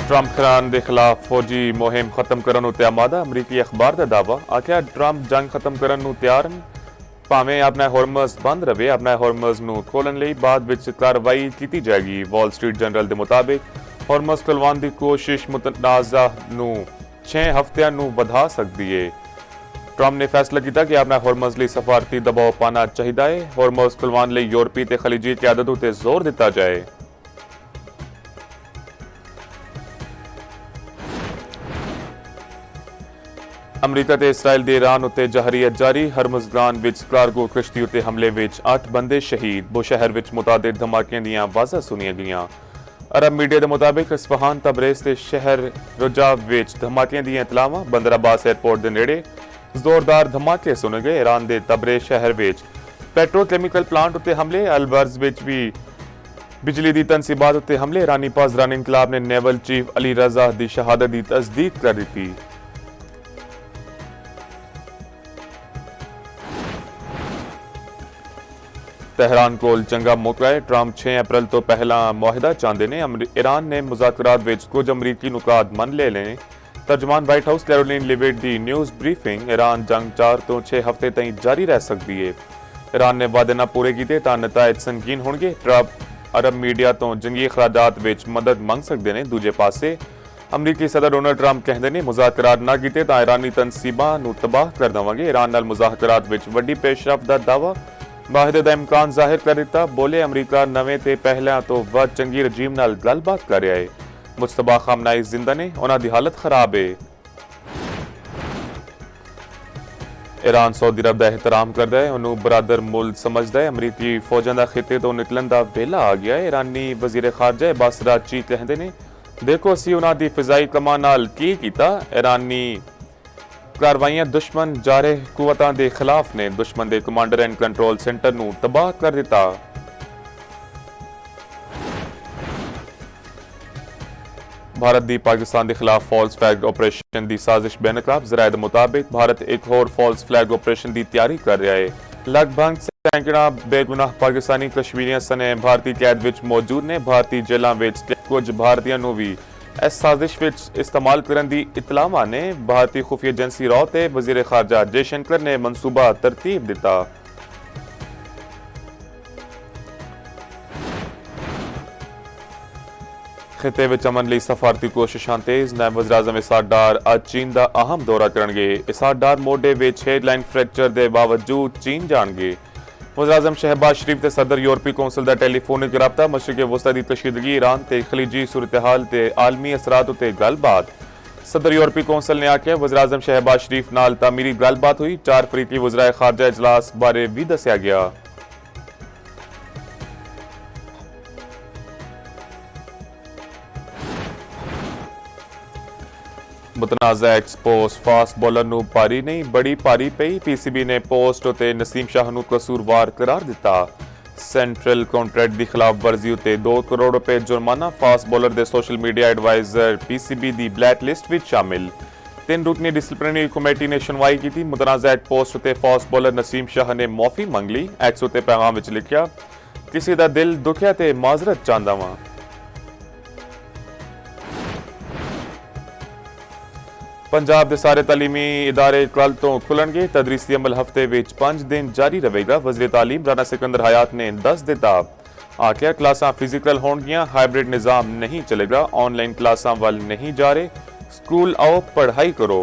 Trump Khan के खिलाफ फौजी मुहिम खत्म करने नूं आमादा अमरीकी अखबार का दावा आख्या ट्रंप जंग खत्म करने नूं तैयार हैं भावें अपना हॉर्मज बंद रहे अपना हॉर्मज नूं खोलण लई बाद विच कार्रवाई की जाएगी। वॉल स्ट्रीट जर्नल के मुताबिक हॉर्मज खुलवाउण की कोशिश मुतनाज़ा नूं 6 हफ्तिਆਂ नूं वधा सकती है। ट्रंप ने फैसला किया कि अपना हॉर्मज लई सफारती दबाव पाना चाहिए है। हॉर्मज खुलवाउण लई यूरोपी ते खलीजी क़यादत उत्ते जोर दिता जाए। अमरीका ते इसराइल दे ईरान उत्ते जहरीयत जारी हरमुज़गान विच कार्गो किश्ती उत्ते हमले विच 8 बंदे शहीद बुशहर विच मुतादिद धमाकियां दियां वाज़ा सुनिया गईयां। अरब मीडिया के मुताबिक इस्फहान तबरेज़ ते शहर रुजाव विच धमाकियां दियां इतलावां बंदर अब्बास एयरपोर्ट के नेड़े जोरदार धमाके सुने गए। ईरान के तबरेज़ शहर विच पेट्रोकेमिकल प्लांट उत्ते हमले अलबर्ज विच भी बिजली दी तनसीबात उत्ते हमले ईरानी पासदार इनकलाब ने नेवल चीफ अली रजा दी शहादत की तस्दीक कर दी। तेहरान कोल चंगा मौका है ट्रंप 6 अप्रैल तो पहला मुआहदा चाहते ने ईरान ने मुज़ाकरात विच कुछ अमरीकी नुकात मन ले लें। तर्जमान व्हाइट हाउस कैरोलिन लिविट दी न्यूज़ ब्रीफिंग ईरान जंग 4 तो 6 हफ्ते तई जारी रह सकती है। ईरान ने वादे ना पूरे किए तो नतायज संगीन होंगे। ट्रंप अरब मीडिया तो जंगी अखराजात विच मदद मंग सकते हैं। दूजे पासे अमरीकी सदर डोनाल्ड ट्रंप कहते हैं मुज़ाकरात ना किए तो ईरानी तनसीबां नूं तबाह कर देवांगे। ईरान नाल मुज़ाकरात विच वड्डी पेशरफ दा दावा मुआहदे का इम्कान जाहिर कर दिता। बोले अमरीका नवे ते पहलियां तो वध चंगी रजीम नाल गलबात कर रहा है। मुस्तफा खामनाई जिंदा ने उन्हां दी हालत खराब है। ईरान सऊदी अरब का एहतराम करता है उन्होंने बरादर मुल्क समझता है। अमरीकी फौजां का खिते तो निकलन का वेला आ गया है। ईरानी वजीर खारजा अब्बास अरागची कहते हैं देखो असीं उन्हां दी फिजाई कमान नाल की कीता। ईरानी कार्रवाइयां दुश्मन जारे कुवतां दे खिलाफ ने दुश्मन दे कमांडर एंड कंट्रोल सेंटर नूं तबाह कर दिता। भारत दी पाकिस्तान के खिलाफ फॉल्स फ्लैग ऑपरेशन की साजिश बेनकाब जराये दे मुताबिक भारत एक होर फॉल्स फ्लैग ऑपरेशन की तैयारी कर रहा है। लगभग सैकड़ा बेगुनाह पाकिस्तानी कश्मीरियों सने भारतीय कैद विच मौजूद ने। भारतीय जेलों विच कुछ भारतीयों नूं भी इस साजिश विच इस्तेमाल करने की इतलावां ने। भारतीय खुफिया एजेंसी रॉ ते वजीर खारजा जयशंकर ने मनसूबा तरतीब दिता। खिते विच अमन लई सफारती कोशिशां तेज नायब वज़ीर आज़म इसाक डार अज चीन का अहम दौरा करनगे। इसाक डार मोढे विच हेडलाइन फ्रैक्चर के बावजूद चीन जाणगे। वज़ीर आज़म शहबाज शरीफ ते सदर यूरोपी कौंसल का टेलीफोनिक रबता मशरक़ वस्ता की कशीदगी ईरान ते खलीजी सूरत हाल ते आलमी असरात उत्ते गलबात। सदर यूरोपी कौंसल ने आख्या वज़ीर आज़म शहबाज शरीफ नाल तामीरी गलबात हुई। 4 फरीकी वज़राए खारजा इजलास बारे भी दस्या गया। मुतनाज़ा एक्सपोज फास्ट बॉलर नूं पारी नहीं बड़ी पारी पई। पीसीबी ने पोस्ट उत्ते नसीम शाह नूं कसूरवार करार दिता। सेंट्रल कॉन्ट्रैक्ट की खिलाफ वर्जी उत्ते 2 करोड़ रुपए जुर्माना। फास्ट बॉलर के सोशल मीडिया एडवाइजर पीसीबी की ब्लैक लिस्ट विच शामिल। 3 रुकनी डिसिप्लिनरी कमेटी ने सुनवाई की। मुतनाज़ा पोस्ट उत्ते फास्ट बॉलर नसीम शाह ने माफी मंग ली। एक्स उत्ते पैगाम विच लिखिया किसी का दिल दुखिया ते माजरत चाहता वां। पंजाब के सारे तालीमी इदारे कल तो खुलणगे। तदरीसी अमल हफ्ते विच 5 दिन जारी रहेगा। वज़ीर तालीम राणा सिकंदर हयात ने दस दिता आख्या क्लासां फिजिकल होणगियां हाइब्रिड निज़ाम नहीं चलेगा। ऑनलाइन क्लासां वल नहीं जा रहे स्कूल आओ पढ़ाई करो।